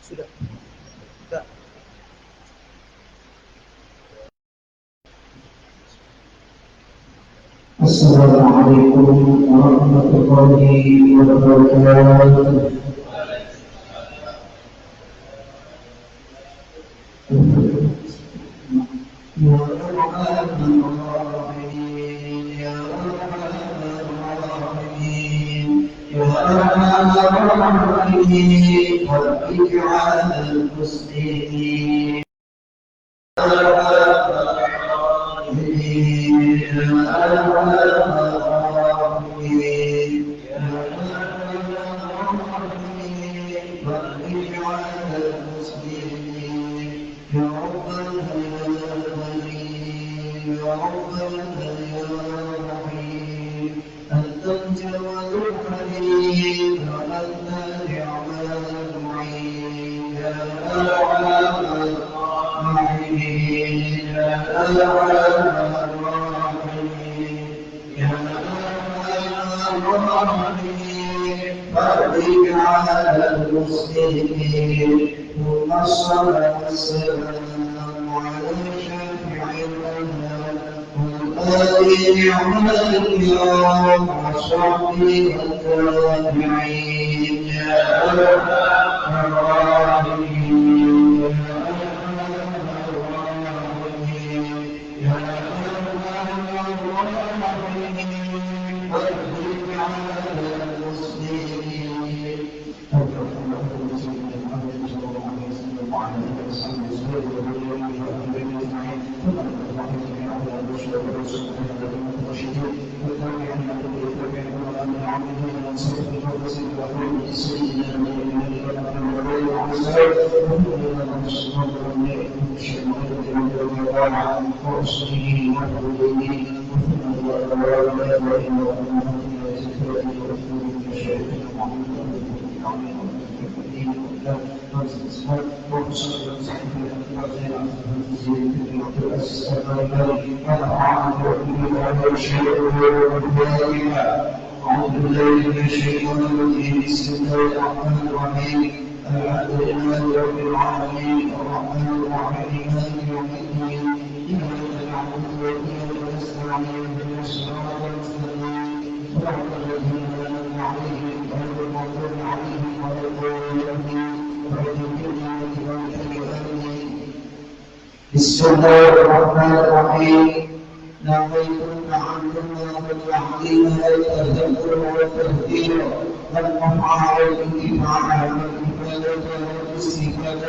Sudah. Sudah. Assalamualaikum warahmatullahi wabarakatuh. Ya Bismillahirrahmanirrahim. نويت تعلمها وتعليمها والتذكر والتذكير والنفع والانتفاع والكفاية والاستفادة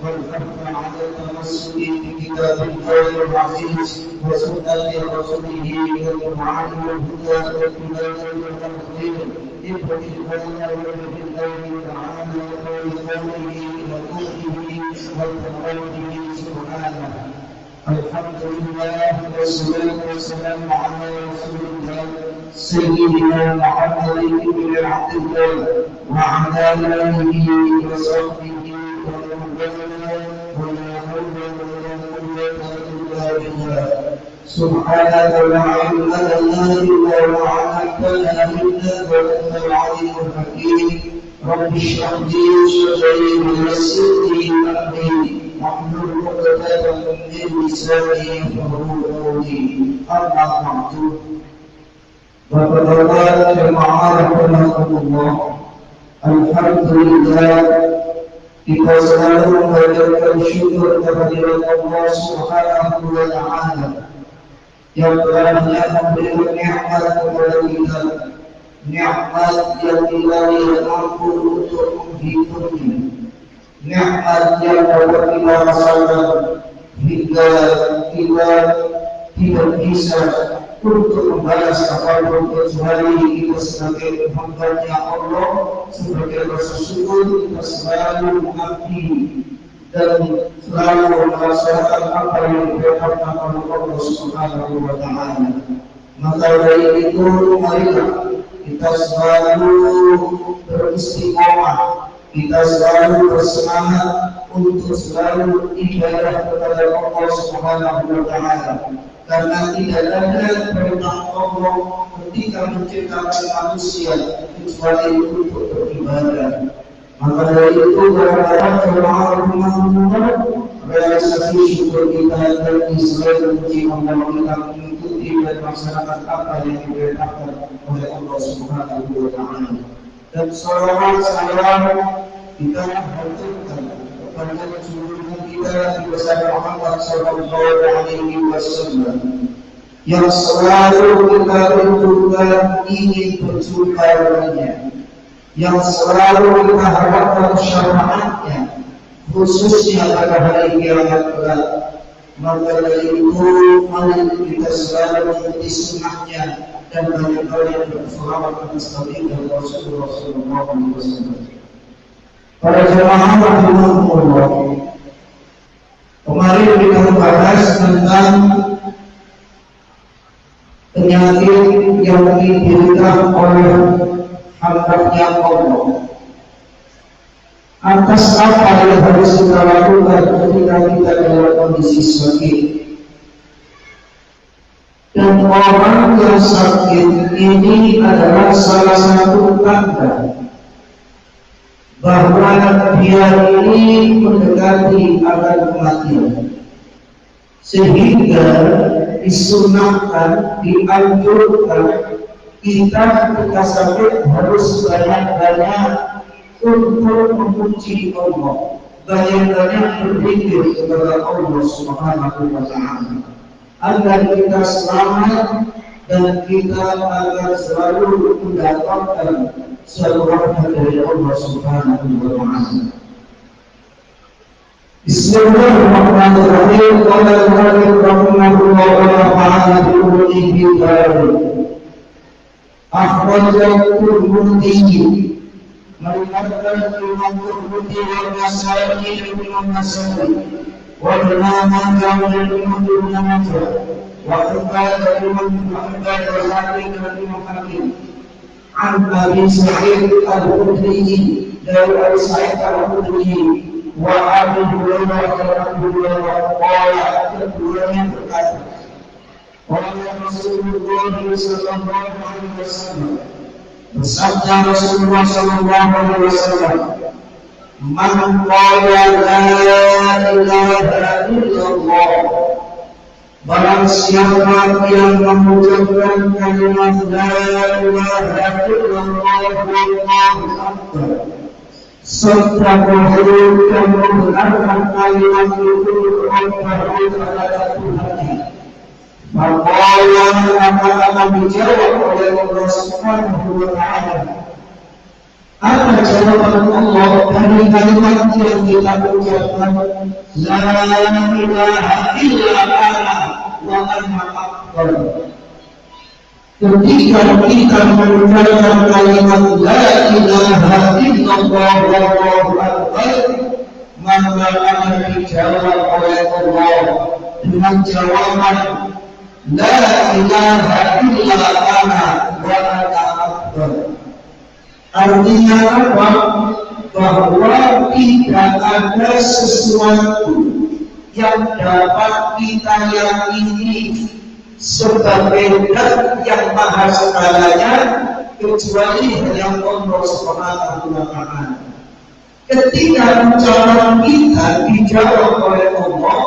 والحث على التمسك بكتاب الله العزيز وسنة رسوله والقرآن والهدى والهدى والتخير ابتغاء وجه الله تعالى ورضوانه وقربه وتقربه سبحانه. الحمد لله والصلاة والسلام على رسول الله سيدنا محمد بن عبد الله وعلى آله وصحبه ومن والاه ولا حول ولا قوة إلا بالله. سبحانك لا علم لنا إلا ما علمتنا إنك أنت العليم الحكيم. رب اشرح لي صدري ويسر لي أمري واحلل عقدة من لساني يفقهوا قولي. أما بعد فقد قال جماعة رحمه الله الحمد لله بفضله ولك الشكر كثيرا الله سبحانه وتعالى يقبل لهم بالنعمة والإيمان نعمة يقبل الأمر في كل نعمة يقبل إلى صلاة hingga tidak bisa untuk membalas apapun kecuali kita sebagai hamba-Nya Allah, sebagai rasa syukur kita selalu mengabdi dan selalu melaksanakan apa yang diperintahkan oleh Allah Subhanahu wa Ta'ala. Maka dari itu marilah kita selalu beristiqomah, kita selalu bersemangat untuk selalu ibadah kepada Allah Subhanahu wa Ta'ala. Karena tidak ada perintah Allah ketika menciptakan manusia kecuali untuk beribadah. Maka dari itu berharap Allah realisasi syukur kita dan selain memuji Allah kita mengikuti dan melaksanakan apa yang diperintahkan oleh Allah Subhanahu wa Ta'ala. Dan salawat salam kita haturkan kepada junjungan kita Nabi besar Muhammad sallallahu alaihi wasallam yang selalu kita rindukan ingin berjumpa dengannya, yang selalu kita harapkan syafaatnya, khususnya pada hari kiamat kelak. Maka dari itu mari kita selalu mengikuti sunnahnya dan banyak-banyak berselawat atas baginda Rasulullah sallallahu alaihi wasallam. Para jemaah rahimahumullah, kemarin kita membahas tentang penyakit yang diderita oleh hamba-Nya Allah. Atas apa yang harus kita lakukan ketika kita dalam kondisi sakit. Dan orang yang sakit ini adalah salah satu tanda bahwa dia ini mendekati akan kematian, sehingga disunahkan, dianjurkan kita ketika sakit harus banyak-banyak untuk memuji Allah, banyak-banyak berzikir kepada Allah Subhanahu wa Ta'ala, agar kita selamat dan kita akan selalu mendapatkan selalu rahmat dari Allah Subhanahu wa Ta'ala. Bismillahirrahmanirrahim. Qala al-mu'allif rahimahullah wa nafa'ana bi ulumuhi dzalik. Akhrajahu Tirmidzi, meriwayatkan Imam Tirmidzi wa Nasa'i Imam Nasa'i wa Imam Ibnu Majah wa Imam Muhammad wa Hakim dan Imam Hakim. An Abi Sa'id al-Khudri dari Abi Sa'id al-Khudri wa Abi Hurairah radhiyallahu anhu keduanya berkata, qala Rasulullah sallallahu alaihi wasallam, bersabda Rasulullah sallallahu alaihi wasallam, man qala la ilaha illallah, barang siapa yang mengucapkan kalimat la ilaha illallah wallahu akbar serta berhubung membenarkan kalimat itu berhubung terhadap Tuhannya, maka yang akan dijawab oleh Allah Subhanahu wa Ta'ala. Apa jawaban Allah dari kalimat yang kita ucapkan? La ilaha illa ana wa ana akbar. Ketika kita mengucapkan kalimat la ilaha illallah wallahu akbar, maka akan dijawab oleh Allah dengan jawaban la ilaha illa ana wa ana akbar. Artinya apa? Bahwa tidak ada sesuatu yang dapat kita yakini sebagai zat yang maha segalanya kecuali hanya Allah Subhanahu wa Ta'ala. Ketika ucapan kita dijawab oleh Allah,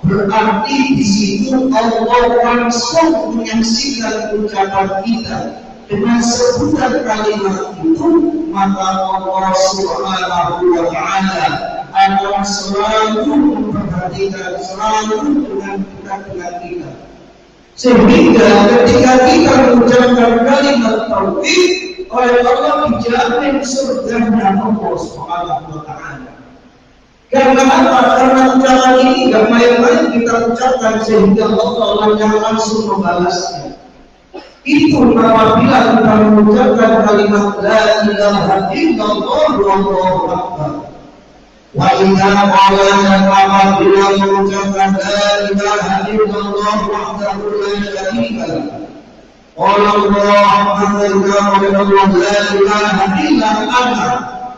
berarti di situ Allah langsung menyaksikan ucapan kita dengan sebutan kalimat itu, maka Allah Subhanahu wa Ta'ala akan selalu memperhatikan, selalu dengan kita. Sehingga ketika kita mengucapkan kalimat tauhid, oleh Allah dijamin surganya Allah Subhanahu wa Ta'ala. Karena apa? Karena ucapan ini tidak main-main kita ucapkan, sehingga Allah langsung membalasnya. Itu apabila kita mengucapkan kalimat la ilaha illallah wallahu akbar. Wa idza qala apabila mengucapkan la ilaha illallah wahdahu la syarika lahu. Allah Allah la ilaha illa ana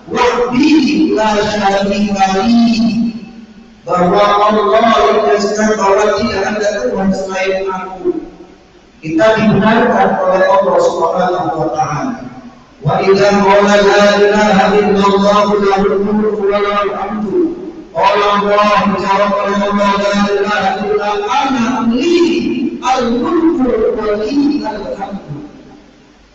wahdi la syarika li. Bahwa Allah menjelaskan bahwa tidak ada Tuhan selain aku. Kita dibenarkan oleh Allah Subhanahu wa taala. Wa idza qala la ilaha illallah lahul mulku wa lahul hamdu. Allah jawab oleh Allah la ilaha illa ana li al-mulku wa li al-hamdu.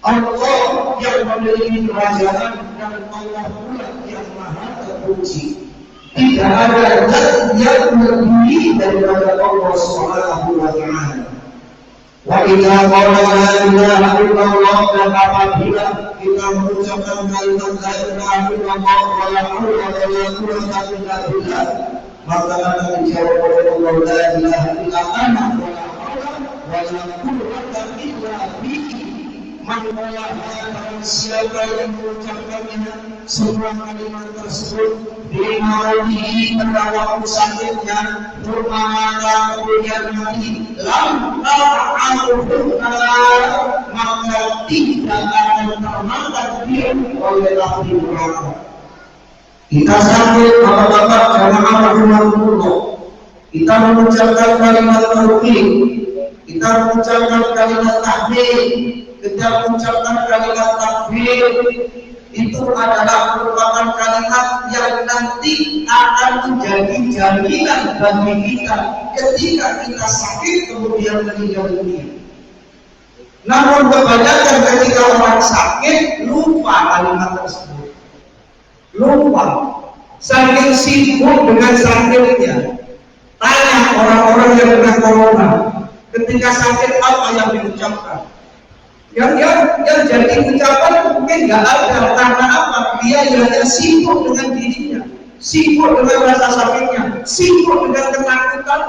Allah yang memiliki kerajaan dan Allah pula yang maha terpuji. Tidak ada zat yang lebih daripada Allah Subhanahu wa taala. Wa idza qala la ilaha illallah, dan apabila kita mengucapkan kalimat la ilaha illallah wa la haula wa la quwwata illa billah, maka akan dijawab oleh Allah la ilaha illa ana wa la haula wa la quwwata illa billah. Maka siapa yang mengucapkannya semua kalimat tersebut dimauhi pada waktu sakitnya, bermana kemudian mati, maka tidak akan termakan dia oleh api neraka. Kita sakit, bapak-bapak, jamaah rahimahullah, kita mengucapkan kalimat tauhid, kita mengucapkan kalimat tahmid, kita mengucapkan kalimat takbir, itu adalah merupakan kalimat yang nanti akan menjadi jaminan bagi kita ketika kita sakit kemudian meninggal dunia. Namun kebanyakan ketika orang sakit lupa kalimat tersebut, lupa, saking sibuk dengan sakitnya. Tanya orang-orang yang pernah corona, ketika sakit apa yang diucapkan? Yang jadi ucapan mungkin nggak ada, karena apa? Dia hanya sibuk dengan dirinya, sibuk dengan rasa sakitnya, sibuk dengan ketakutan.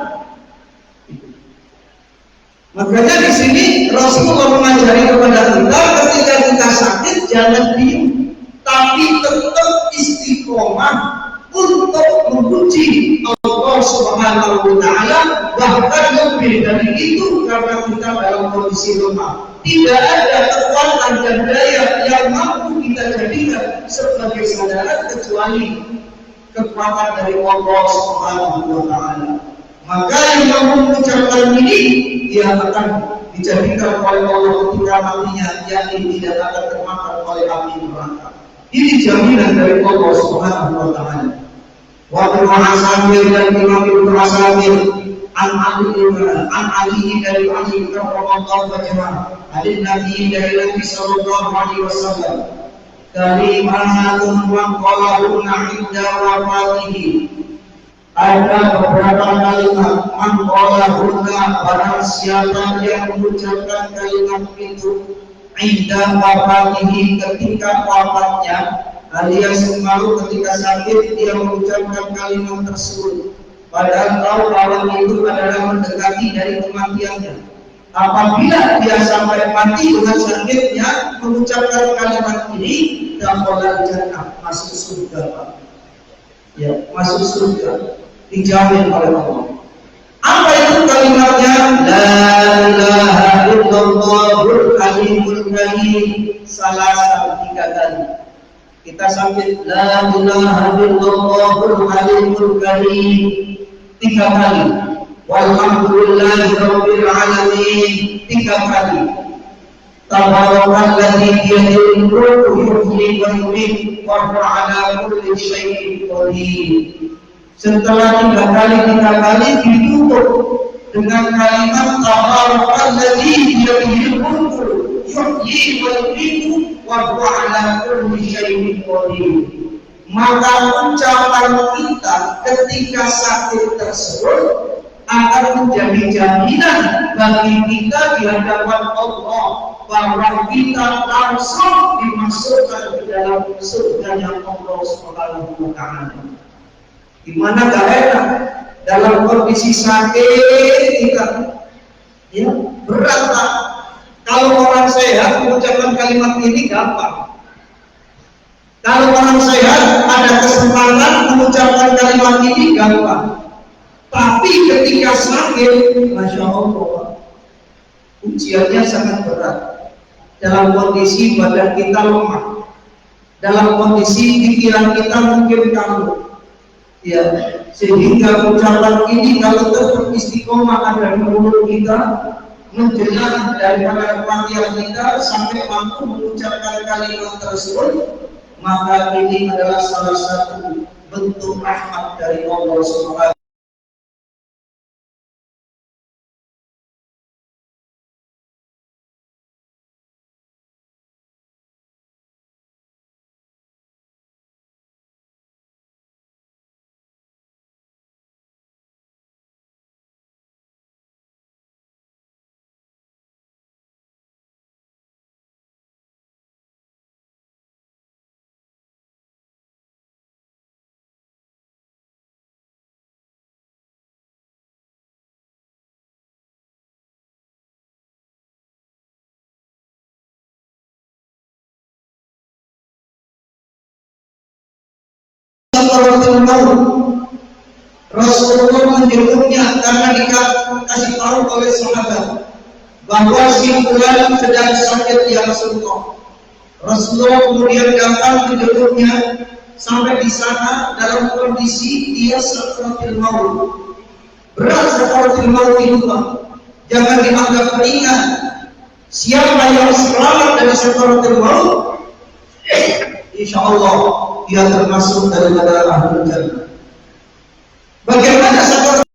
Makanya di sini Rasulullah mengajari kepada kita ketika kita sakit jangan diam, tapi tetap istiqomah untuk memuji Allah Subhanahu wa taala, bahkan lebih dari itu karena kita dalam kondisi lemah. Tidak ada kekuatan dan daya yang mampu kita jadikan sebagai sandaran kecuali kekuatan dari Allah Subhanahu wa taala. Maka yang mampu mengucapkan ini dia akan dijadikan oleh Allah ketika matinya, yakni tidak akan termakan oleh api neraka. Ini jaminan dari Allah Subhanahu wa taala. Wa Asabir dan Imam Ibnu Asabir an Ali dari Ali radhiyallahu anhu, dari Nabi sallallahu alaihi wasallam, kalimatun wa qalahunna inda wafatihi. Ada beberapa kalimat man qalahunna, barang siapa yang mengucapkan kalimat itu inda wafatihi, ketika wafatnya, alias malu ketika sakit dia mengucapkan kalimat tersebut, padahal tahu bahwa itu adalah mendekati dari kematiannya. Apabila dia sampai mati dengan sakitnya mengucapkan kalimat ini, dakhala jannah, masuk surga. Ya, masuk surga, dijamin oleh Allah. Apa itu kalimatnya? La ilaha illallahul alimul karim, salah 3 kali. Kita sambil la ilaha illallahul alimul karim 3 kali. Walhamdulillahi rabbil alamin 3 kali. Tabarakalladzi biyadihil mulku yuhyi wa yumiitu wa huwa ala kulli syai'in qadir. Setelah 3 kali ditutup dengan kalimat tabarakalladzi biyadihil mulku yuhyi wa yumiitu wa huwa ala kulli syai'in qadir. Maka ucapan kita ketika sakit tersebut akan menjadi jaminan bagi kita di hadapan Allah bahwa kita langsung dimasukkan ke dalam surganya Allah Subhanahu wa taala. Di mana gak enak dalam kondisi sakit kita, ya berat Pak, Kalau orang sehat mengucapkan kalimat ini gampang. Kalau orang sehat ada kesempatan mengucapkan kalimat ini gampang. Tapi ketika sakit, Masya Allah, ujiannya sangat berat. Dalam kondisi badan kita lemah, dalam kondisi pikiran kita mungkin kambuh, ya, sehingga ucapan ini kalau tetap istiqomah ada di mulut kita, menjelang daripada kematian kita sampai mampu mengucapkan kalimat tersebut, maka ini adalah salah satu bentuk rahmat dari Allah Subhanahu. Rasulullah menyebutnya karena dikasih tahu oleh sahabat bahwa si fulan sedang sakit ya Rasulullah. Rasulullah kemudian datang menyebutnya sampai di sana dalam kondisi dia sakaratul maut. Berat sakaratul maut itu, jangan dianggap ringan. Siapa yang selamat dari sakaratul maut, insya Allah dia termasuk daripada ahlul jannah. Bagaimana sakaratul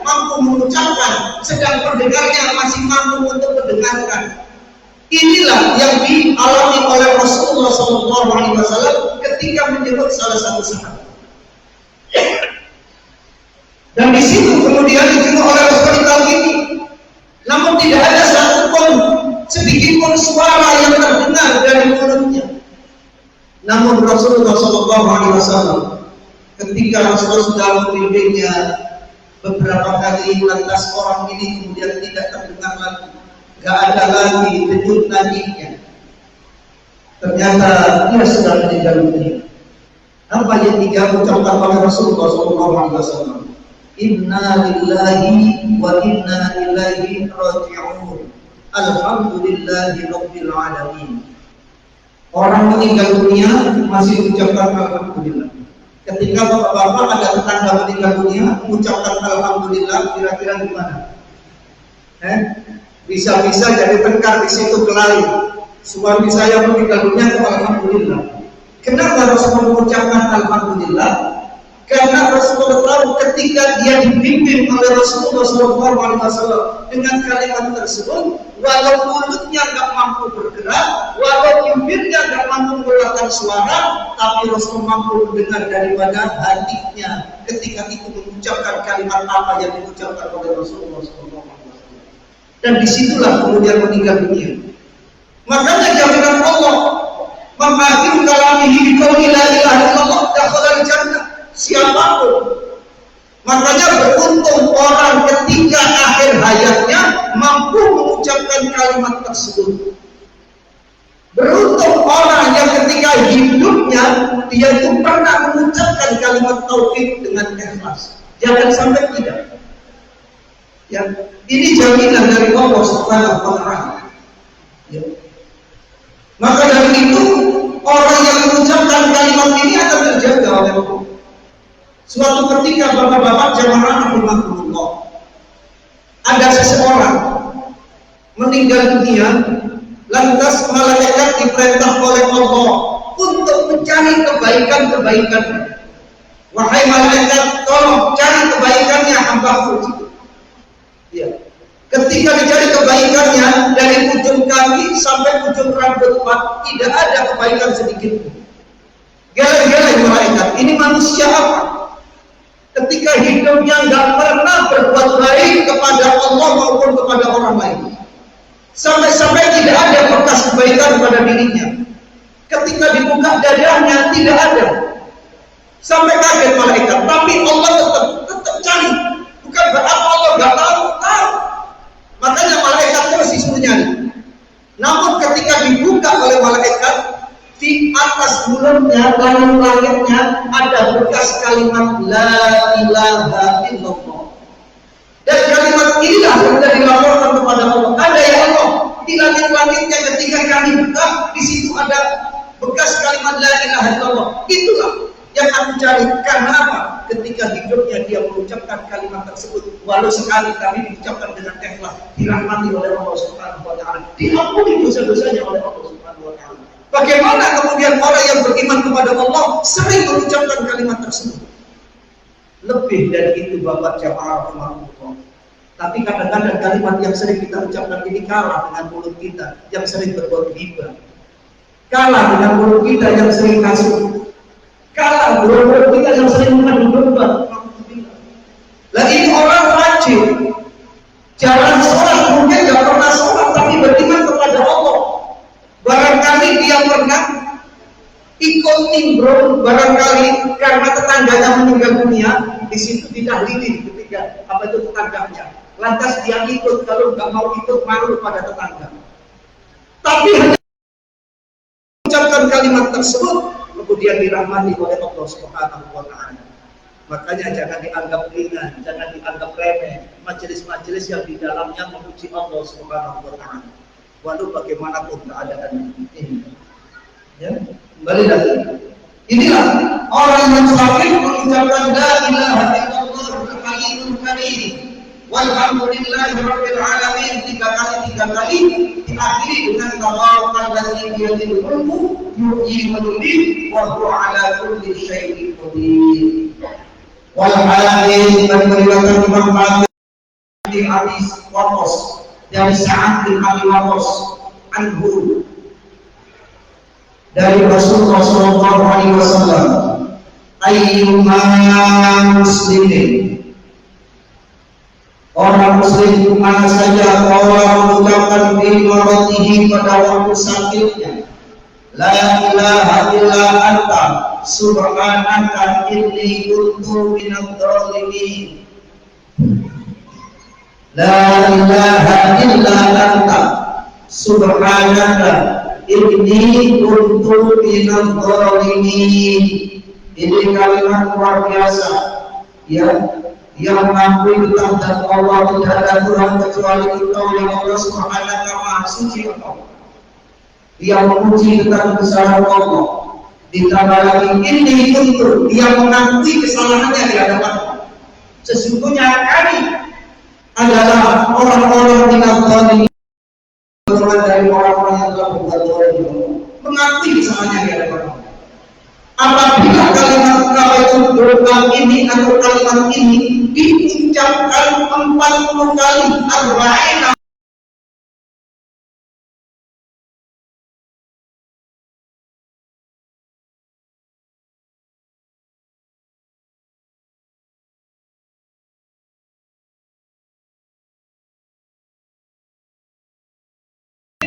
mampu mengucapkan, sedang pendengarnya masih mampu untuk mendengarkan. Inilah yang dialami oleh Rasulullah SAW ketika menyebut salah satu sahabat. Dan di situ kemudian diterima oleh Rasulullah ini. Namun tidak ada satupun sedikit pun suara yang terdengar dari mulutnya. Namun Rasulullah SAW ketika Rasulullah sudah membimbingnya beberapa kali, lantas orang ini kemudian tidak terdengar lagi, gak ada lagi denyut nadinya. Ternyata dia sudah meninggal dunia. Apa yang diucapkan oleh Rasulullah SAW? Inna lillahi wa inna ilaihi raji'un. Alhamdulillahi rabbil alamin. Orang meninggal dunia masih mengucapkan alhamdulillah. Ketika bapak-bapak ada tetangga meninggal dunia, mengucapkan alhamdulillah, kira-kira gimana? Bisa-bisa jadi tengkar di situ kelahi. Suami saya meninggal dunia, alhamdulillah. Kenapa Rasulullah mengucapkan alhamdulillah? Karena Rasulullah tahu ketika dia dibimbing oleh Rasulullah SAW dengan kalimat tersebut, walau mulutnya nggak mampu bergerak, walau bibirnya nggak mampu mengeluarkan suara, tapi Rasulullah mampu mendengar daripada hatinya ketika itu mengucapkan kalimat apa yang diucapkan oleh Rasulullah SAW. Dan disitulah kemudian meninggal dunia. Makanya jaminan Allah mengakhiri kalamihi biqauli la ilaha illallah dakhala al-jannah. Siapapun, makanya beruntung orang ketika akhir hayatnya mampu mengucapkan kalimat tersebut. Beruntung orang yang ketika hidupnya dia itu pernah mengucapkan kalimat tauhid dengan ikhlas. Jangan sampai tidak. Ya, ini jaminan dari Allah Subhanahu wa Ta'ala. Ya. Maka dari itu orang yang mengucapkan kalimat ini akan terjaga oleh Allah. Suatu ketika bapak-bapak jamaah rahimahullah, ada seseorang meninggal dunia, lantas malaikat diperintah oleh Allah untuk mencari kebaikan-kebaikan. Wahai malaikat, tolong cari kebaikannya hamba-Ku. Ya. Ketika dicari kebaikannya dari ujung kaki sampai ujung rambut Pak, tidak ada kebaikan sedikit pun. Geleng-geleng malaikat, ini manusia apa? Ketika hidupnya nggak pernah berbuat baik kepada Allah maupun kepada orang lain, sampai-sampai tidak ada bekas kebaikan kepada sudutnya, langit-langitnya ada bekas kalimat la ilaha illallah. Dan kalimat inilah yang dilaporkan kepada Allah. Ada ya Allah, di langit-langitnya ketika kami buka, di situ ada bekas kalimat la ilaha illallah. Itulah yang aku cari. Karena apa? Ketika hidupnya dia mengucapkan kalimat tersebut, walau sekali kami diucapkan dengan ikhlas, dirahmati oleh Allah Subhanahu wa taala, diampuni dosa-dosanya oleh Allah Subhanahu wa taala. Bagaimana kemudian orang yang beriman kepada Allah sering mengucapkan kalimat tersebut? Lebih dari itu Bapak jamaah rahmatullah. Tapi kadang-kadang kalimat yang sering kita ucapkan ini kalah dengan mulut kita yang sering berbuat ghibah. Kalah dengan mulut kita yang sering kasut. Kalah dengan mulut kita yang sering mengadu domba. Lagi ini orang rajin, jarang sholat, mungkin gak pernah sholat, tapi beriman kepada Allah. Barangkali dia pernah ikut nimbrung, barangkali karena tetangganya meninggal dunia, di situ ditahlili ketika apa itu tetangganya. Lantas dia ikut, kalau nggak mau ikut malu pada tetangga. Tapi hanya mengucapkan kalimat tersebut, kemudian dirahmati oleh Allah Subhanahu wa taala. Makanya jangan dianggap ringan, jangan dianggap remeh majelis-majelis yang di dalamnya memuji Allah Subhanahu wa taala. Walau bagaimanapun keadaan ini. Ya, kembali lagi. Inilah orang yang sakit mengucapkan la ilaha illallah al-hayyul karim walhamdulillahi rabbil alamin 3 kali diakhiri dengan tabarakal biyadihil mulku yuhyi wa yumiit wa huwa ala kulli syai'in qadir. Wal hadis dan meriwayatkan Imam Malik di hadis Waqqas dari Sa'ad bin Abi Waqqas anhu dari Rasulullah sallallahu alaihi wasallam, ayyuma muslimin, orang muslim mana saja orang mengucapkan bi maratihi pada waktu sakitnya, la ilaha illa anta subhanaka inni kuntu minadh dhalimin, la ilaha illa anta subhanaka inni kuntu minadh dhalimin. Ini kalimat luar biasa ya, yang mengakui tentang Allah tidak ada Tuhan kecuali Engkau yang Allah Subhanahu Maha Suci Allah. Dia memuji tentang kebesaran Allah. Ditambah lagi ini kuntu, dia mengakui kesalahannya di hadapan Allah. Sesungguhnya kami adalah orang-orang minadh dhalimin, dari orang-orang yang telah berbuat zalim, mengakui kesalahannya di hadapan Allah. Apabila kalimat kafaratul doa ini atau kalimat ini diucapkan 40 kali, arba'ina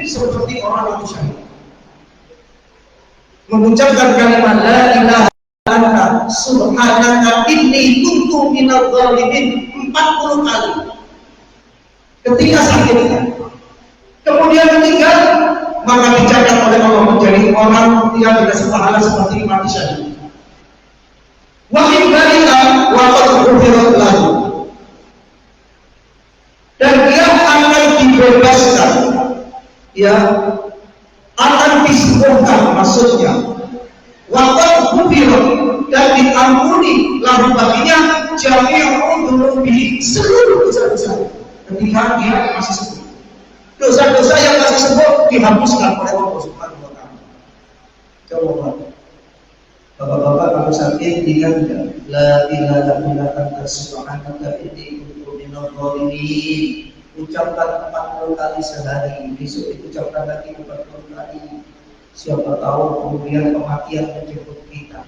seperti orang yang syahid mengucapkan kalimat la ilaha illa subhanaka inni kuntu minadh dhalimin 40 kali ketika sakitnya, kemudian meninggal, maka dicatat oleh Allah menjadi orang yang dikasih pahala seperti mati syahid. Wa in dzalika wa qad ghufirat lahu, dan dia akan dibebaskan, ya, akan disembuhkan, maksudnya waqad ghufirat, dan diampuni lahu baginya jami'u dzunubihi, seluruh dosa-dosa ketika dia masih sembuh. Dosa-dosa yang masih sembuh dihapuskan oleh Allah Subhanahu wa taala. Coba Bapak-bapak kalau sakit ingat enggak? La ilaha illa anta subhanaka inni kuntu minadh dhalimin. Ucapkan 40 kali sehari, besok diucapkan lagi 40 kali. Siapa tahu kemudian kematian menjemput kita.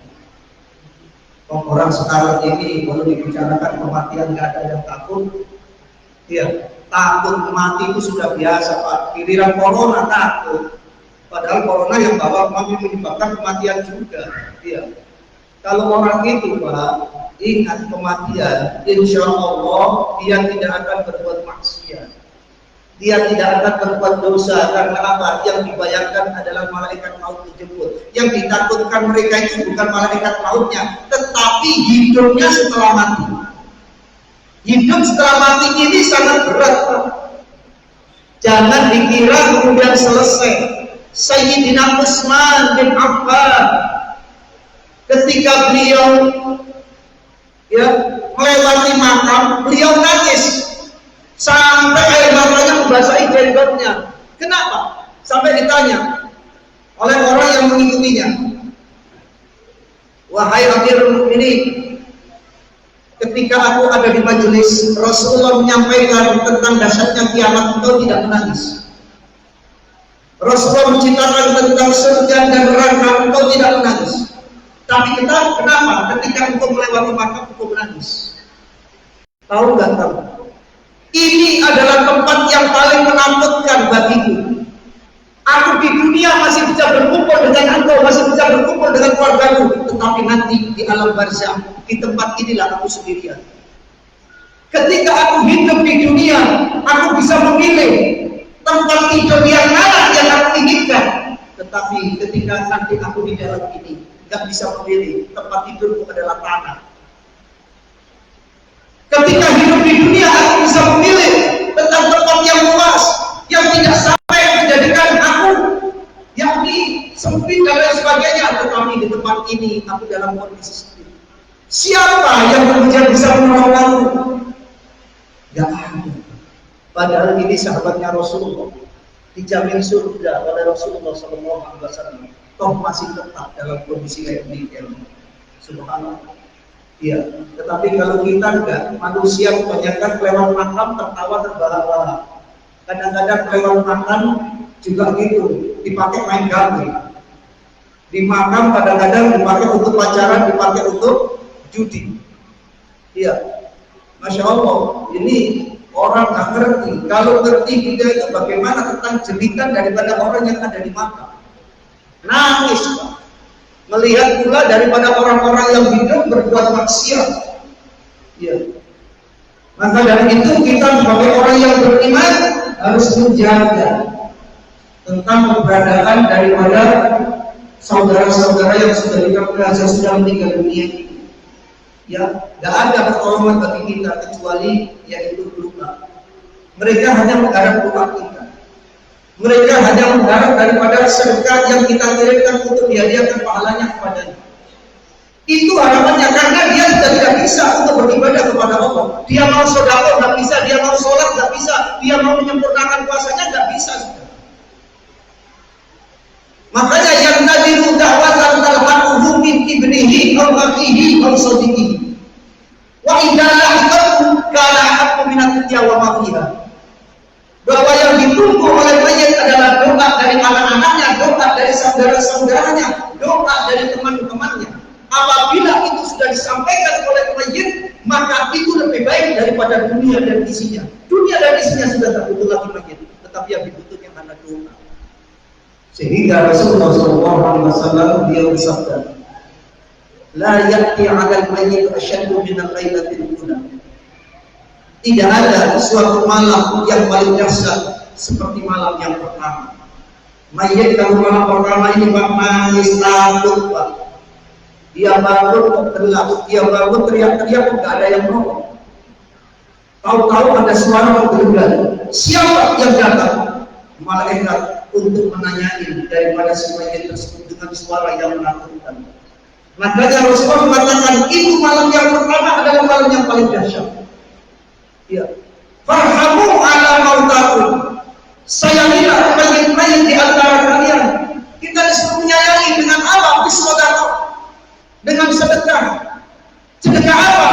Orang sekarang ini kalau dibicarakan kematian nggak ada yang takut. Iya, takut mati itu sudah biasa Pak. Giliran corona takut. Padahal corona yang bawa menyebabkan kematian juga. Iya. Kalau orang itu Pak, ingat kematian, insya Allah dia tidak akan berbuat maksiat. dia tidak akan berbuat dosa. Karena apa? Yang dibayangkan adalah malaikat maut dijemput. Yang ditakutkan mereka itu bukan malaikat mautnya, tetapi hidupnya setelah mati. Hidup setelah mati ini sangat berat, Pak. Jangan dikira kemudian selesai. Sayyidina Utsman bin Affan ketika beliau melewati makam, beliau nangis sampai air matanya membasahi jenggotnya. Kenapa? Sampai ditanya oleh orang yang mengikutinya, wahai Amirul Mukminin, ketika aku ada di majelis Rasulullah menyampaikan tentang dahsyatnya kiamat, engkau tidak menangis. Rasulullah menceritakan tentang surga dan neraka, engkau tidak menangis. Tapi kenapa ketika engkau melewati makam engkau menangis? Tahu nggak tahu? Ini adalah tempat yang paling menakutkan bagiku. Aku di dunia masih bisa berkumpul dengan engkau, masih bisa berkumpul dengan keluargaku, tetapi nanti di alam barzakh, di tempat inilah aku sendirian. Ketika aku hidup di dunia, aku bisa memilih tempat tidur yang mana yang aku inginkan. Tetapi ketika nanti aku di dalam ini, nggak bisa memilih, tempat tidurku adalah tanah. Ketika hidup di dunia, aku bisa memilih tentang tempat yang luas, yang tidak sampai menjadikan aku yakni sempit dan lain sebagainya. Tetapi di tempat ini, aku dalam kondisi sempit. Siapa yang kemudian bisa menolong aku? Gak ada. Padahal ini sahabatnya Rasulullah, dijamin surga oleh Rasulullah SAW. Toh masih tetap dalam kondisi kayak begini. Subhanallah. Iya, tetapi kalau kita enggak, manusia kebanyakan lewat makam tertawa terbahak-bahak. Kadang-kadang lewat makam juga gitu, dipakai main games. Di makam kadang-kadang dipakai untuk pacaran, dipakai untuk judi. Iya, Masya Allah, ini orang nggak ngerti. Kalau ngerti kita itu bagaimana tentang jeritan daripada orang yang ada di makam. Nangis, Pak. Melihat pula daripada orang-orang yang hidup berbuat maksiat. Ya. Maka dari itu kita sebagai orang yang beriman harus menjaga tentang keberadaan daripada saudara-saudara yang sudah sudah meninggal dunia ini. Ya, tidak ada pertolongan bagi kita kecuali yaitu doa. Mereka hanya mengharap doa kita. Mereka hanya mengharap daripada sedekah yang kita kirimkan untuk dihadiahkan pahalanya kepadanya. Itu harapannya, karena dia sudah tidak bisa untuk beribadah kepada Allah. Dia mau sedekah nggak bisa, dia mau sholat nggak bisa, dia mau menyempurnakan puasanya nggak bisa. Makanya yang nadiru da'watan talhaquhu min ibnihi aw akhihi aw sadiqihi. Wa idza lahqatu kana haqqu min at-tiyya wa ma fiha. Bahwa yang ditunggu oleh mayit adalah doa dari anak-anaknya, doa dari saudara-saudaranya, doa dari teman-temannya. Apabila itu sudah disampaikan oleh mayit, maka itu lebih baik daripada dunia dan isinya. Dunia dan isinya sudah tak butuh lagi mayit, tetapi yang dibutuhkan adalah doa. Sehingga Rasulullah SAW dia bersabda, "La ya'ti 'alal mayyit asyaddu min al-lailatil ula." Tidak ada suatu malam yang paling dahsyat seperti malam yang pertama. Mayit kalau malam pertama ini Pak nangis takut, Pak. Dia bangun tergelap, dia bangun teriak-teriak, tidak ada yang nolong. Tahu-tahu ada suara menggelegar. Siapa yang datang? Malaikat untuk menanyai daripada si mayit tersebut dengan suara yang menakutkan. Makanya Rasulullah mengatakan itu malam yang pertama adalah malam yang paling dahsyat. Ya. Farhamu ala mautakum. Sayangilah mayit-mayit di antara kalian. Kita disuruh menyayangi dengan apa? Bismillah. Dengan sedekah. Sedekah apa?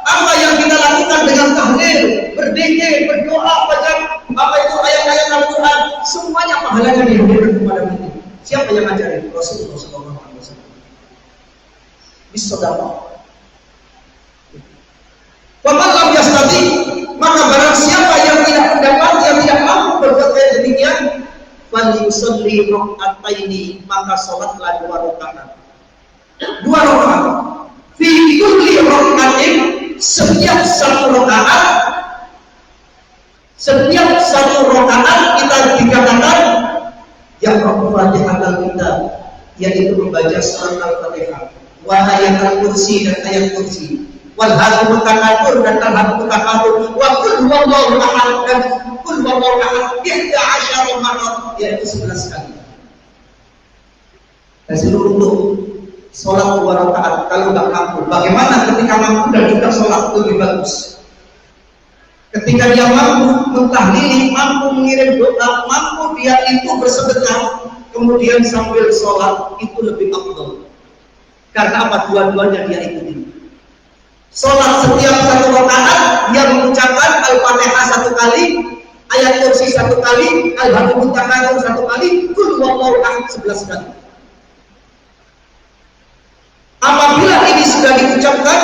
Apa yang kita lakukan dengan tahlil, berzikir, berdoa, baca apa itu ayat-ayat Al-Quran, semuanya pahalanya diberikan kepada kita. Siapa yang ngajarin? Rasulullah SAW. Bismillah. Wamallam yastati, maka barang siapa yang tidak mendapat, yang tidak mampu berbuat kayak demikian, falyusalli rak'ataini, maka salatlah 2 rakaat. 2 rakaat. Fi kulli rak'atin, setiap 1 rakaat Setiap satu rakaat kita dikatakan yang Fatihah kita, yaitu membaca surat Al-Fatihah, wa ayatul kursi dan ayat kursi, wal hakumut takatur dan al-hakumut takatur, wa qul huwallahu ahad dan qul huwallahu ahad 11 marrat, yaitu 11 kali. Hasil untuk sholat 2 rakaat kalau nggak mampu. Bagaimana ketika mampu dan juga sholat lebih bagus? Ketika dia mampu mentahlili, mampu mengirim doa, mampu dia itu bersedekah, kemudian sambil sholat, itu lebih afdal. Karena apa? Dua-duanya dia ikuti. Sholat setiap 1 rakaat dia mengucapkan Al-Fatihah 1 kali, ayat kursi 1 kali, Al-Hakumut Takatur 1 kali, Qul huwallahu ahad 11 kali. Apabila ini sudah diucapkan,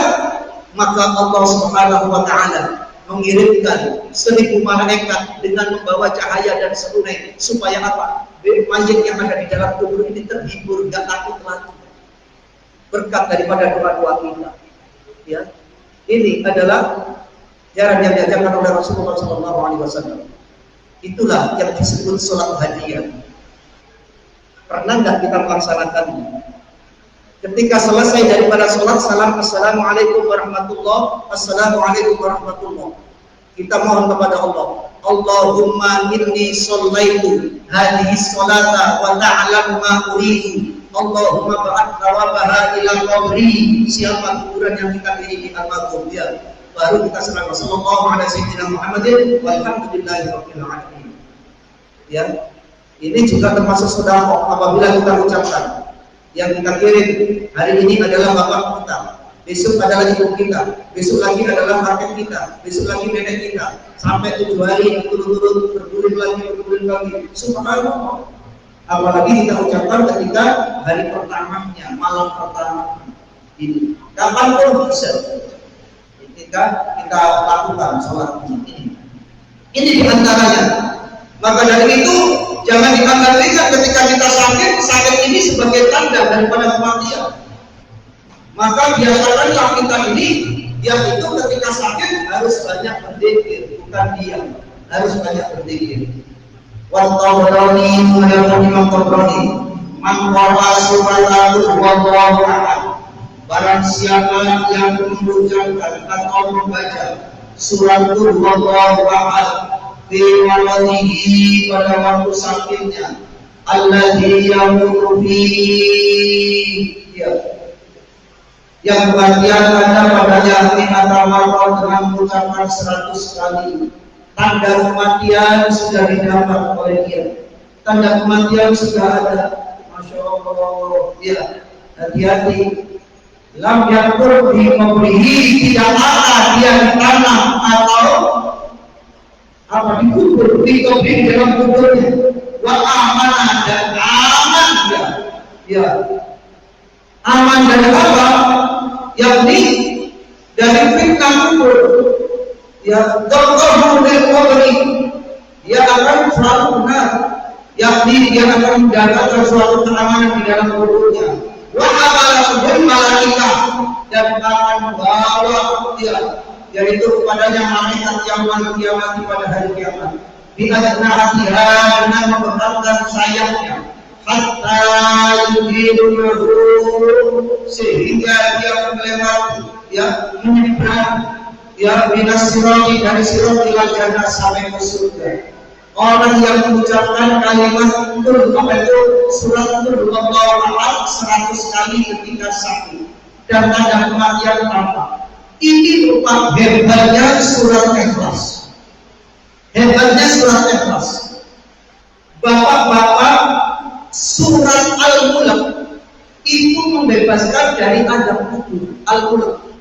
maka Allah Subhanahu wa Ta'ala mengirimkan 1000 malaikat dengan membawa cahaya dan serunai, supaya apa? Mayit yang ada di dalam kubur ini terhibur, gak takut lagi, berkat daripada doa-doa kita. Ya, ini adalah jalan yang diajarkan oleh Rasulullah SAW. Itulah yang disebut sholat hadiah. Pernah nggak kita melaksanakannya? Ketika selesai daripada sholat, salam assalamualaikum warahmatullah, assalamualaikum warahmatullah. Kita mohon kepada Allah, Allahumma inni shallaitu hadhihi sholata wa ta'lamu ma uridu, Allahumma ba'ath thawabaha ila qabri. Siapa kuburan yang kita pilih di al-maqam, ya. Baru kita serahkan sallallahu alaihi wasallam Muhammadin walhamdulillahirabbil alamin. Ya. Ini juga termasuk sedekah apabila kita ucapkan. Yang kita kirim hari ini adalah bapak kita, besok adalah ibu kita, besok lagi adalah kakek kita, besok lagi nenek kita, sampai 7 hari turun-turun berbulan lagi. Subhanallah. Apalagi kita ucapkan ketika hari pertamanya, malam pertama ini, kapanpun bisa ketika kita lakukan sholat ini. Ini diantaranya. Maka dari itu jangan dianggap ringan ketika kita sakit ini sebagai tanda daripada kematian. Maka biasakanlah kita ini, yang itu ketika sakit harus banyak berzikir, bukan diam, harus banyak berzikir. Wat-Tabrani menurut Imam Tabrani, man qara'a suratul wallahu ahad, barang siapa yang mengucapkan atau membaca suratul wallahu ahad fi waladihi pada waktu sakitnya, alladhi yamutu fi, ya, yang kematian ada padanya atau marwah dengan mengucapkan 100 kali. Tanda kematian sudah didapat oleh dia, tanda kematian sudah ada. Masya Allah, ya, hati-hati. Lam yakur di memberi, tidak ada dia di tanah atau apa dikubur, di dalam kuburnya. Wa amanah dan aman dia, ya, aman dari apa? Yakni dari fitnah kubur. Ya, dokter dari kubur dia akan selalu benar, yakni dia akan mendapatkan suatu keamanan di dalam kuburnya. Wa amalahum malaikah, dan akan membawa dia, yaitu kepadanya malaikat yang mengiamati pada hari kiamat. Di ajnahatiha, dengan memberatkan sayapnya, hatta yuhidunahu, sehingga dia melewati, ya, menyeberang, ya, minas sirati, dari sirat ila jannah, sampai ke surga. Orang yang mengucapkan kalimat suratul wallahu ahad 100 kali ketika sakit dan tanda kematian apa? Ini merupakan hebatnya surat Ikhlas. Hebatnya surat Ikhlas. Bapak-bapak, surat Al-Mulk itu membebaskan dari azab kubur. Al-Mulk.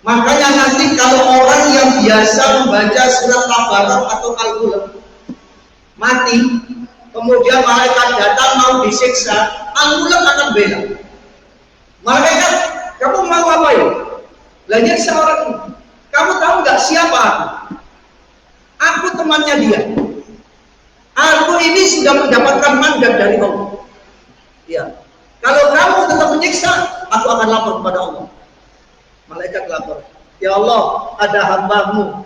Makanya nanti kalau orang yang biasa membaca surat Tabarak atau Al-Mulk mati, kemudian malaikat datang mau disiksa, Al-Mulk akan bela. Malaikat, kamu mau apa ya? Lainnya seorang ini, kamu tahu nggak siapa aku? Aku temannya dia. Aku ini sudah mendapatkan mandat dari Allah. Ya, kalau kamu tetap menyiksa, aku akan lapor kepada Allah. Malaikat lapor, ya Allah, ada hambamu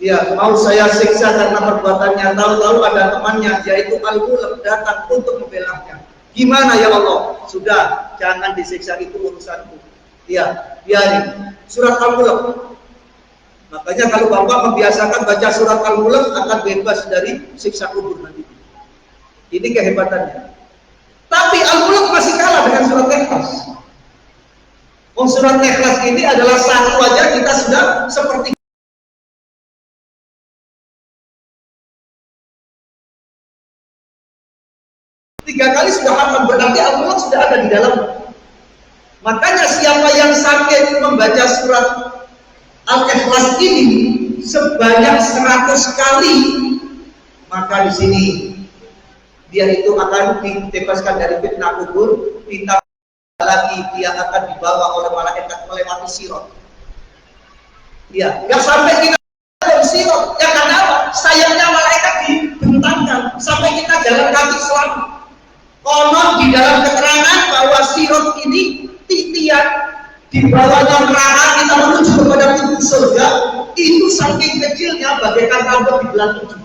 Ya, mau saya siksa karena perbuatannya. Tahu-tahu ada temannya, yaitu Al-Mulk, datang untuk membelanya. Gimana ya Allah? Sudah, jangan disiksa, itu urusanku. Ya, biarin. Surat Al-Mulk. Makanya kalau Bapak membiasakan baca surat Al-Mulk, akan bebas dari siksa kubur nanti. Ini kehebatannya. Tapi Al-Mulk masih kalah dengan surat Ikhlas. Surat Ikhlas ini adalah satu aja kita sudah seperti tiga kali sudah hafal, berarti Al-Mulk sudah ada di dalam. Makanya siapa yang sakit membaca surat Al-Ikhlas ini sebanyak 100 kali, maka di sini dia itu akan dibebaskan dari fitnah kubur. Ditambah lagi dia akan dibawa oleh malaikat melewati sirat. Ya, nggak sampai kita melewati sirat. Ya karena apa? Sayangnya malaikat dibentangkan sampai kita jalan kaki selamat. Konon di dalam keterangan bahwa sirat ini titian di bawahnya neraka kita menuju kepada pintu surga itu saking kecilnya bagaikan rambut di belah 7.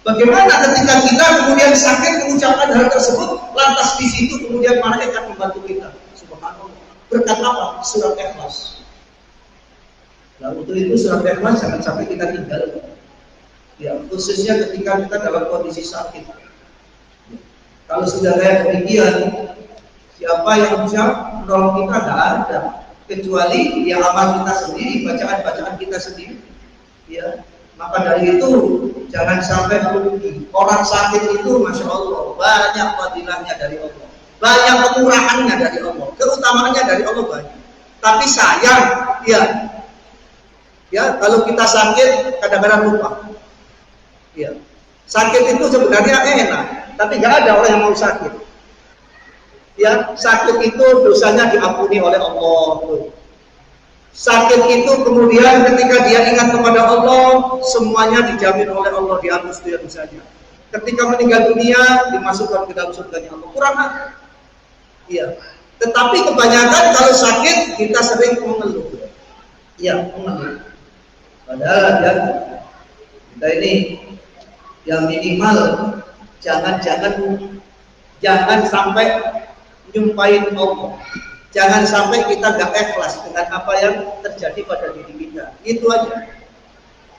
Bagaimana ketika kita kemudian sakit mengucapkan hal tersebut, lantas di situ kemudian malaikat membantu kita. Subhanallah. Berkat apa? Surat Ikhlas. Nah, untuk itu surat Ikhlas jangan sampai kita tinggal. Ya, khususnya ketika kita dalam kondisi sakit. Kalau sudah kayak demikian, siapa yang bisa menolong kita? Tidak ada, kecuali ya amal kita sendiri, bacaan-bacaan kita sendiri. Ya. Maka dari itu jangan sampai merugi. Orang sakit itu masya Allah banyak fadilahnya dari Allah, banyak kemurahannya dari Allah, keutamaannya dari Allah banyak. Tapi sayang, ya kalau kita sakit kadang-kadang lupa. Ya, sakit itu sebenarnya enak, tapi nggak ada orang yang mau sakit. Ya, sakit itu dosanya diampuni oleh Allah. Sakit itu kemudian ketika dia ingat kepada Allah, semuanya dijamin oleh Allah, dihapus dosa-dosanya. Ketika meninggal dunia, dimasukkan ke dalam surganya Allah. Kurang apa? Iya. Tetapi kebanyakan kalau sakit kita sering mengeluh. Iya, mengeluh. Padahal ya, kita ini yang minimal jangan sampai nyumpahin Allah. Jangan sampai kita gak ikhlas dengan apa yang terjadi pada diri kita. Itu aja.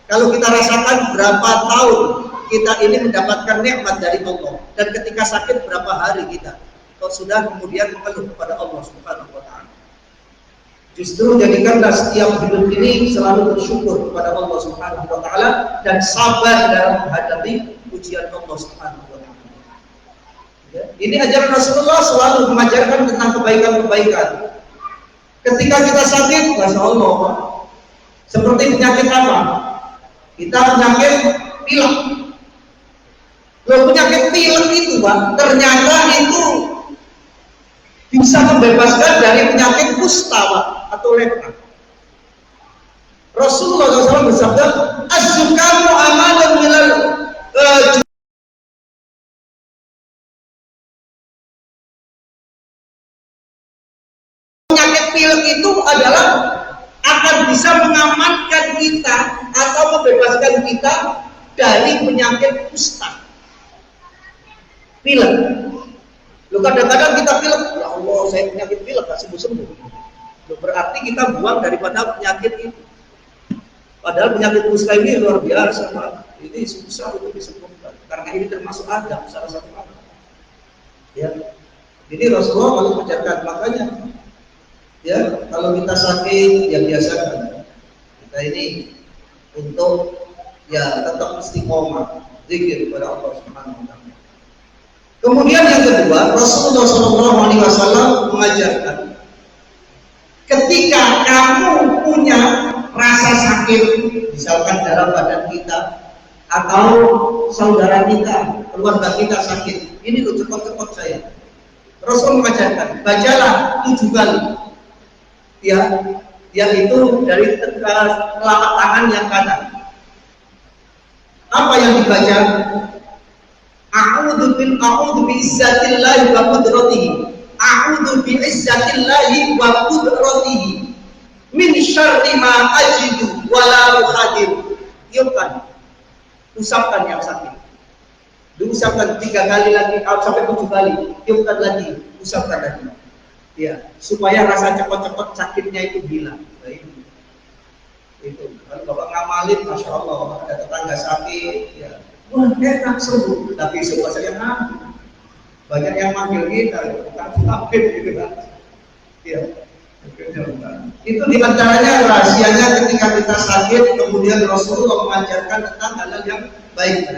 Kalau kita rasakan berapa tahun kita ini mendapatkan nikmat dari Allah, dan ketika sakit berapa hari kita, kalau sudah kemudian mengeluh kepada Allah Subhanahu wa Ta'ala. Justru jadikanlah setiap hidup ini selalu bersyukur kepada Allah Subhanahu wa Ta'ala dan sabar dalam menghadapi ujian Allah Subhanahu wa Ta'ala. Ya. Ini ajaran Rasulullah selalu mengajarkan tentang kebaikan-kebaikan. Ketika kita sakit, masya Allah, seperti penyakit apa? Kita penyakit pilek. Loh, penyakit pilek itu, Pak, ternyata itu bisa membebaskan dari penyakit kusta, Pak, atau lepra. Rasulullah SAW bersabda, "Az-zukamu amalun minal pilek itu adalah akan bisa mengamankan kita atau membebaskan kita dari penyakit kusta." Pilek. Loh, kadang-kadang kita pilek, ya Allah saya penyakit pilek gak sembuh-sembuh. Loh, berarti kita buang daripada penyakit itu. Padahal penyakit kusta ini luar biasa, Pak. Ini susah untuk disembuhkan karena ini termasuk Adam, salah satu Adam. Ya. Ini Rasulullah kalau mengajarkan, makanya ya, kalau kita sakit, ya biasakan kita ini untuk ya tetap istiqomah zikir kepada Allah Subhanahu wa Ta'ala. Kemudian yang kedua, Rasulullah SAW mengajarkan, ketika kamu punya rasa sakit, misalkan dalam badan kita atau saudara kita, keluarga kita sakit, ini loh cepot-cepot saya. Rasul mengajarkan, bacalah 7 kali. Ya, yaitu dari telapak tangan yang kanan. Apa yang dibaca? A'udzu bi izzatillahi wa qudratihi. A'udzu bi izzatillahi wa qudratihi min syarri ma ajidu wa la uhadir. tiupkan, usapkan yang sakit. Diusapkan 3 kali lagi, sampai 7 kali, tiupkan lagi, usapkan lagi. Ya, supaya rasa cepat-cepat sakitnya itu hilang. Nah, itu. Kalau bapak ngamalin, masya Allah, ada tetangga sakit, ya, wah enak sembuh. Tapi semua saya banyak yang manggil kita, bukan sakit gitu kan. Ya. Itu diantaranya rahasianya ketika kita sakit, kemudian Rasulullah mengajarkan tentang hal yang baik.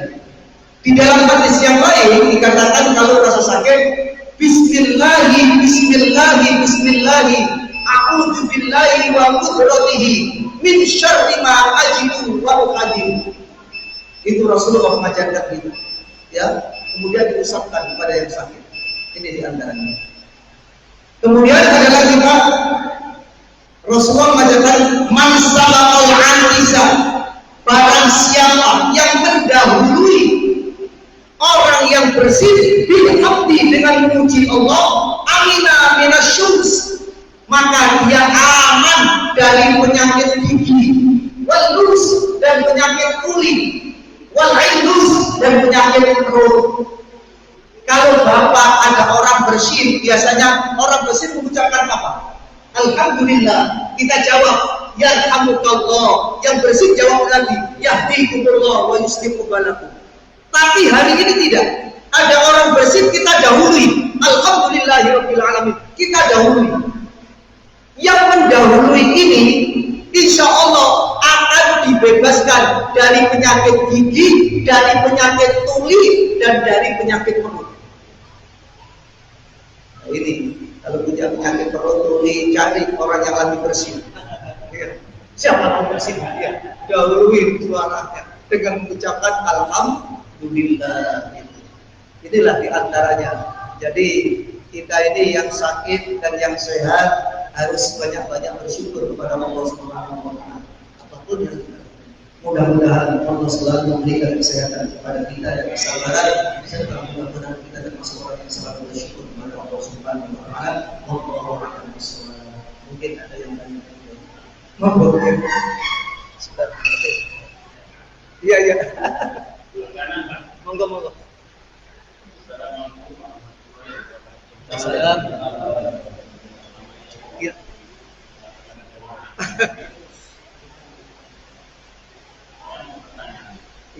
Di dalam hadis yang lain dikatakan kalau rasa sakit, Bismillahi, Bismillahi, Bismillahi, a'udzu billahi wa qudratihi min syarri ma ajidu wa uqadir. Itu Rasulullah mengajarkan itu. Ya, kemudian diusapkan kepada yang sakit. Ini diantaranya. Kemudian ada lagi Pak, Rasulullah mengajarkan man sabaqal anisa, barang siapa yang mendahului orang yang bersih bilhamdi dengan memuji Allah, amina minasyums, maka dia aman dari penyakit gigi, walus dan penyakit kulit, walindus dan penyakit perut. Kalau bapak ada orang bersin, biasanya orang bersin mengucapkan apa? Alhamdulillah. Kita jawab, yarhamukallah. Yang bersin jawab lagi, yahdikumullah wa yuslimu balakum. Tapi hari ini tidak. Ada orang bersin, kita dahului. Alhamdulillahirabbil alamin. Kita dahului. Yang mendahului ini, insya Allah akan dibebaskan dari penyakit gigi, dari penyakit tuli, dan dari penyakit perut. Ini kalau punya penyakit perut tuli, cari orang yang lagi bersih. Siapa yang bersih? Ya, dahului suaranya dengan mengucapkan alhamdulillah. Inilah diantaranya. Jadi kita ini yang sakit dan yang sehat harus banyak-banyak bersyukur kepada Allah Subhanahu wa taala. Apapun yang mudah-mudahan Allah selalu memberikan kesehatan kepada kita dan kesabaran, serta mudah-mudahan kita termasuk orang yang selalu bersyukur kepada Allah Subhanahu wa taala. Wallahu a'lam bishawab. Mungkin ada yang tanya. Monggo. Sebentar. Iya, iya. Monggo. Assalamualaikum. Iya.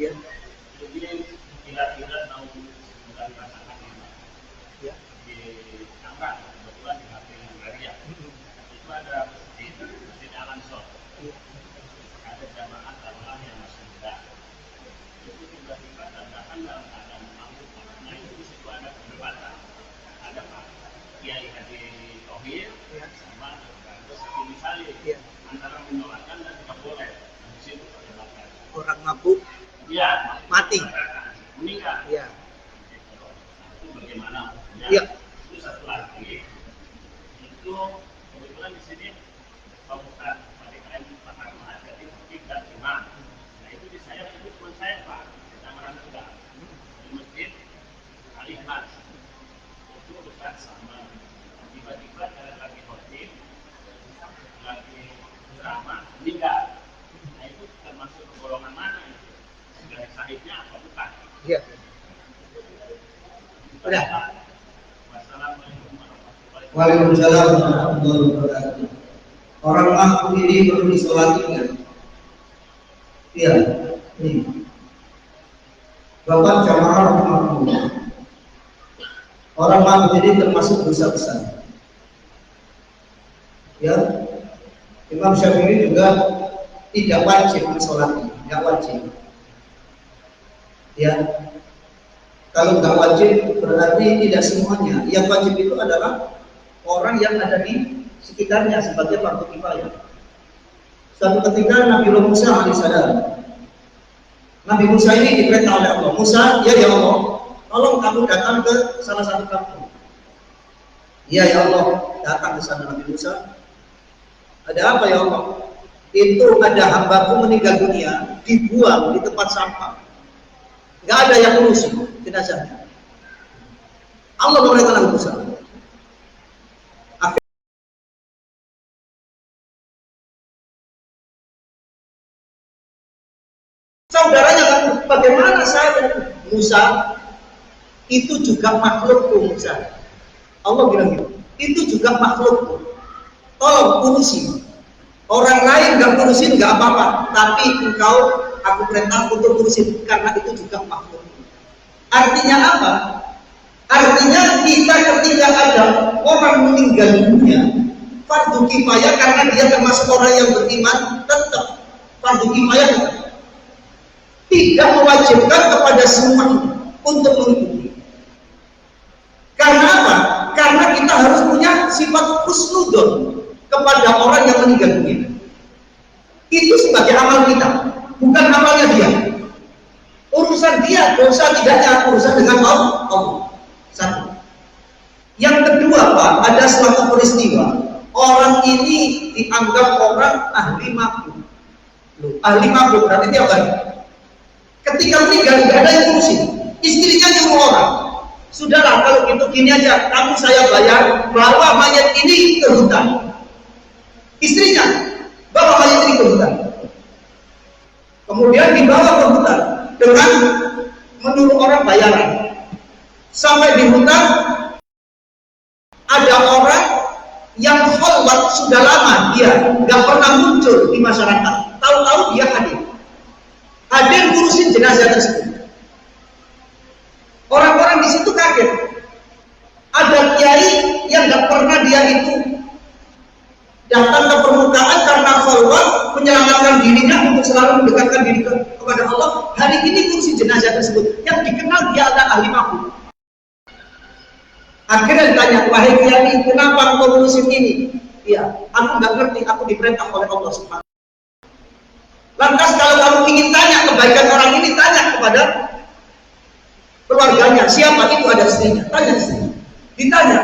Iya. Jadi kira-kira tahu bukan pasangan Ya. di Angkat, kebetulan di hati Hungaria. Itu ada masjid Al-Ansor. Ada jamaah jamaah yang masih muda. Itu tiba-tiba datang dalam keadaan mabuk. Nah itu di situ ada perdebatan. Ada Pak Kiai Haji Tohir sama Gus Haji Salim antara menolakkan dan tidak boleh. Nah, di situ perdebatan. Orang mabuk Iya, mati. Meninggal. Iya. Itu bagaimana? Iya. Itu satu lagi. Itu kebetulan di sini Pak Ustadz PDKM Pak Ahmad jadi tidak imam. Nah itu di saya itu teman saya Pak, Tangerang juga di masjid Al-Ikhlas. Itu dekat sama tiba-tiba ada lagi khotib, lagi drama meninggal. Nah itu termasuk golongan mana? Dari sahibnya apa bukan? Iya. Udah. Wassalamualaikum warahmatullahi wabarakatuh. Waalaikumsalam warahmatullahi wabarakatuh. Orang mabuk ini perlu disolati kan? Iya. Ini. Bapak jamaah rahmatullah. Orang mabuk ini termasuk dosa besar. Ya. Imam Syafi'i juga tidak wajib mensolati, tidak wajib. Ya, kalau nggak wajib berarti tidak semuanya. Yang wajib itu adalah orang yang ada di sekitarnya sebagai fardu kifayah. Suatu ketika Nabi Musa alaihissalam, Nabi Musa ini diperintah oleh Allah. Musa, ya Allah, tolong kamu datang ke salah satu kampung. Ya Allah, datang ke sana Nabi Musa. Ada apa ya Allah? Itu ada hambaku meninggal dunia, dibuang di tempat sampah. Nggak ada yang ngurusin jenazahnya. Allah memerintahkan Musa. Saudaranya kan, bagaimana saya? Musa, itu juga makhlukku Musa. Allah bilang gitu, itu juga makhlukku. Tolong urusin. Orang lain nggak urusin nggak apa-apa, tapi engkau aku perintah untuk urusin karena itu juga makhlukku. Artinya apa? Artinya kita ketika ada orang meninggal dunia, fardu kifayah karena dia termasuk orang yang beriman, tetap fardu kifayah tetap. Tidak mewajibkan kepada semua untuk mengikuti. Karena apa? Karena kita harus punya sifat husnudon kepada orang yang meninggal dunia. Itu sebagai amal kita, bukan amalnya dia. Urusan dia, dosa tidaknya urusan dengan Allah. Satu. Yang kedua, Pak, ada suatu peristiwa. Orang ini dianggap orang ahli mabuk. Ahli mabuk berarti dia baik. Ketika meninggal nggak ada yang ngurusin, istrinya nyuruh orang. Sudahlah kalau gitu gini aja, kamu saya bayar bawa mayat ini ke hutan. Istrinya bawa mayat ini ke hutan. Kemudian dibawa ke hutan dengan menurut orang bayaran. Sampai di hutan ada orang yang khalwat sudah lama, dia nggak pernah muncul di masyarakat. Tahu-tahu dia hadir. Hadir ngurusin jenazah tersebut. Orang-orang di situ kaget. Ada kiai yang nggak pernah dia itu datang ke permukaan karena khalwat, menyelamatkan dirinya untuk selalu mendekatkan diri kepada Allah. Hari ini ngurusin jenazah tersebut yang dikenal dia adalah ahli mabuk. Akhirnya ditanya, wahai kiai, kenapa engkau ngurusin ini? Iya, aku nggak ngerti. Aku diperintah oleh Allah Subhanahu. Lantas kalau kamu ingin tanya kebaikan orang ini, tanya kepada keluarganya, siapa itu ada istrinya, tanya istrinya. Ditanya,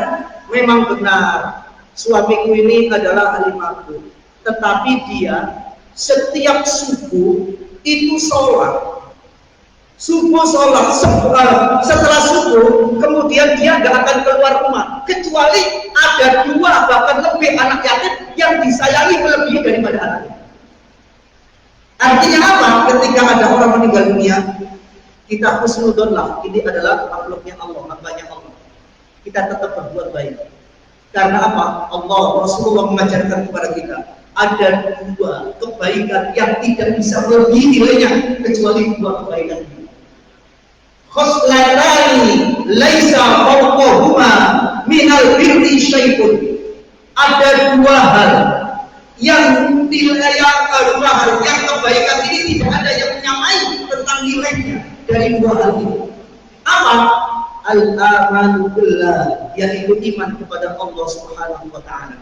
memang benar suamiku ini adalah ahli mabuk, tetapi dia setiap subuh itu sholat. Setelah subuh, kemudian dia nggak akan keluar rumah, kecuali ada 2 bahkan lebih anak yatim yang disayangi melebihi daripada anaknya. Artinya apa? Ketika ada orang meninggal dunia, kita husnudonlah, ini adalah makhluknya Allah, hambanya Allah. Kita tetap berbuat baik. Karena apa? Allah, Rasulullah mengajarkan kepada kita, ada 2 kebaikan yang tidak bisa melebihi nilainya kecuali 2 kebaikan ini. Khoslatani laisa fawqahuma minal birri syai'un. Ada 2 hal yang kebaikan ini tidak ada yang menyamai tentang nilainya dari 2 hal ini. Apa? Al-amanu billah, yaitu iman kepada Allah Subhanahu wa taala.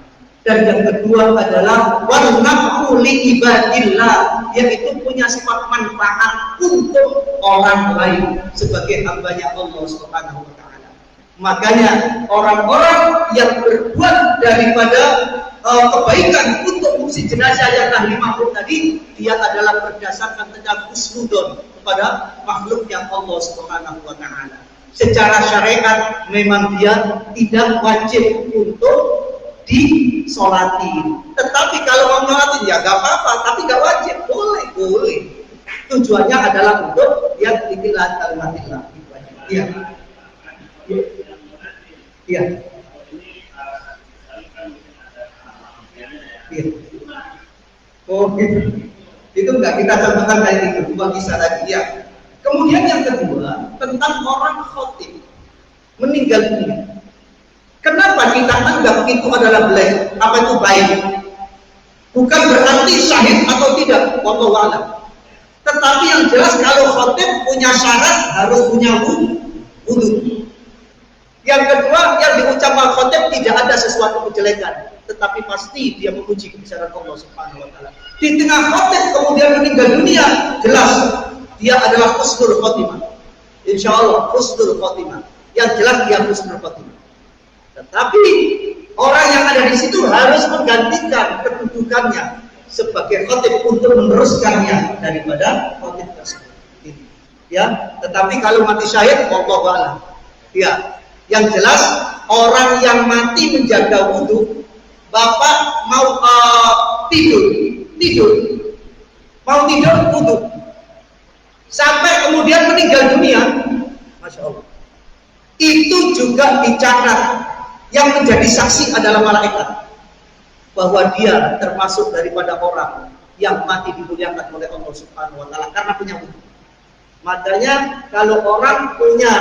Dan yang kedua adalah wal naf'u li ibadillah, yaitu punya sifat manfaat untuk orang lain sebagai hambanya Allah Subhanahu wa taala. Makanya orang-orang yang berbuat daripada kebaikan untuk fungsi jenazah yang ahli mabuk tadi, dia adalah berdasarkan tentang husnudon kepada makhluknya Allah Subhanahu wa taala. Secara syariat memang dia tidak wajib untuk disolati. Tetapi kalau mau nyolatin ya gak apa-apa, tapi gak wajib, boleh. Tujuannya adalah untuk dia ikhlas kalimatillah. Iya. Iya. Oh gitu. Itu enggak kita contohkan kayak gitu, 2 kisah tadi ya. Kemudian yang kedua tentang orang khotib meninggal dunia. Kenapa kita anggap itu adalah baik? Apa itu baik? Bukan berarti syahid atau tidak, wallahu a'lam. Tetapi yang jelas kalau khotib punya syarat harus punya wudu. Yang kedua, yang diucapkan khotib tidak ada sesuatu kejelekan, tetapi pasti dia memuji kebesaran Allah Subhanahu wa taala. Di tengah khotib kemudian meninggal dunia, jelas dia adalah husnul khotimah. Insyaallah husnul khotimah. Yang jelas dia husnul khotimah. Tetapi orang yang ada di situ harus menggantikan kedudukannya sebagai khotib untuk meneruskannya daripada khotib tersebut. Ya, tetapi kalau mati syahid, wallahu a'lam. Ya, yang jelas orang yang mati menjaga wudu, bapak mau tidur, mau tidur wudu. kemudian meninggal dunia, Masya Allah, itu juga dicatat yang menjadi saksi adalah malaikat bahwa dia termasuk daripada orang yang mati dimuliakan oleh Allah Subhanahu wa taala karena punya wudu. Makanya kalau orang punya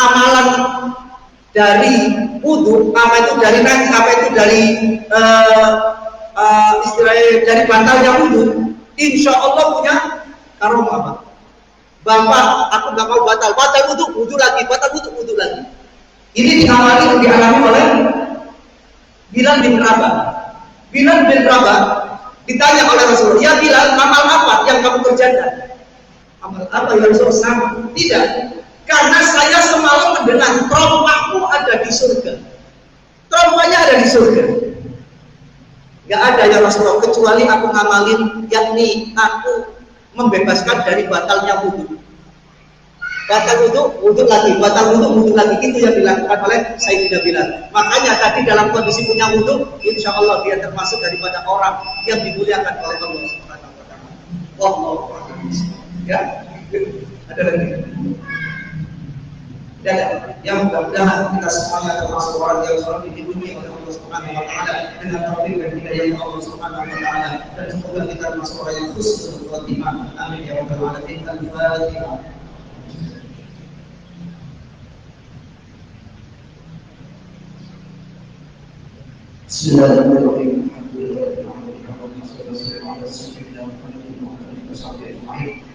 amalan dari wudu, apa itu dari nasi, apa itu dari istilahnya dari bantalnya wudu, insya Allah punya karomah. Bapak, aku nggak mau batal wudu lagi, wudu lagi. Ini dialami oleh Bilal bin Rabah. Bilal bin Rabah ditanya oleh Rasulullah, ya Bilal, amal apa yang kamu kerjakan? Amal apa yang Rasul sama? Tidak, karena saya semalam mendengar trompahku ada di surga. Trompahnya ada di surga. Gak ada ya Rasulullah, kecuali aku ngamalin, yakni aku membebaskan dari batalnya wudu. Batal wudu lagi, batal wudu lagi. Itu yang dilakukan oleh Sayyidina Bilal. Makanya tadi dalam kondisi punya wudu, insya Allah dia termasuk daripada orang yang dimuliakan oleh Allah Subhanahu wa taala. Wallahu a'lam. Ya, ada lagi. Dan yang mudah-mudahan kita semuanya termasuk orang yang selalu dilindungi oleh Allah Subhanahu wa taala dengan taufik dan hidayah Allah Subhanahu wa taala, dan semoga kita termasuk orang yang husnul khotimah. Amin ya rabbal alamin. Al-Fatihah. Bismillahirrahmanirrahim. Alhamdulillah.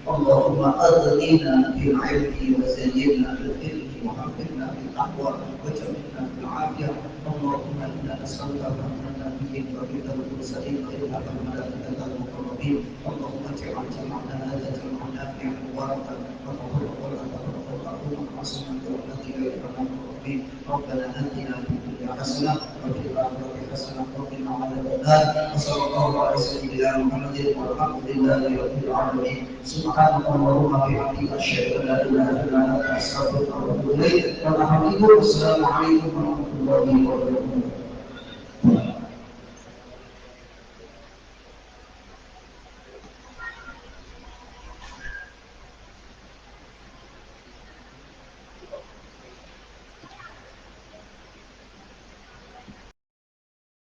Allahumma aghnina bil ilmi wa zayyinna bil ilmi wa hafidna bil taqwa wa jamilna bil afiyah. Allahumma inna nas'aluka rahmatan nabiyyin wa ridal mursalin wa ila malaikatil muqarrabin. Allahumma ij'al jam'ana hadha jam'an nafi'an mubarakan wa tafarraqna tafarraqan ma'suman wa nadhira rahmatir. Rabbana atina fid dunya hasanah wa fil akhirati hasanah wa qina adzaban nar. Sallallahu alaihi wasallam Muhammadin walhamdulillahi rabbil alamin. Subhanallahumma wa bihamdihi asyhadu an la ilaha illa anta astaghfiruka wa atubu ilaik. Assalamualaikum warahmatullahi wabarakatuh.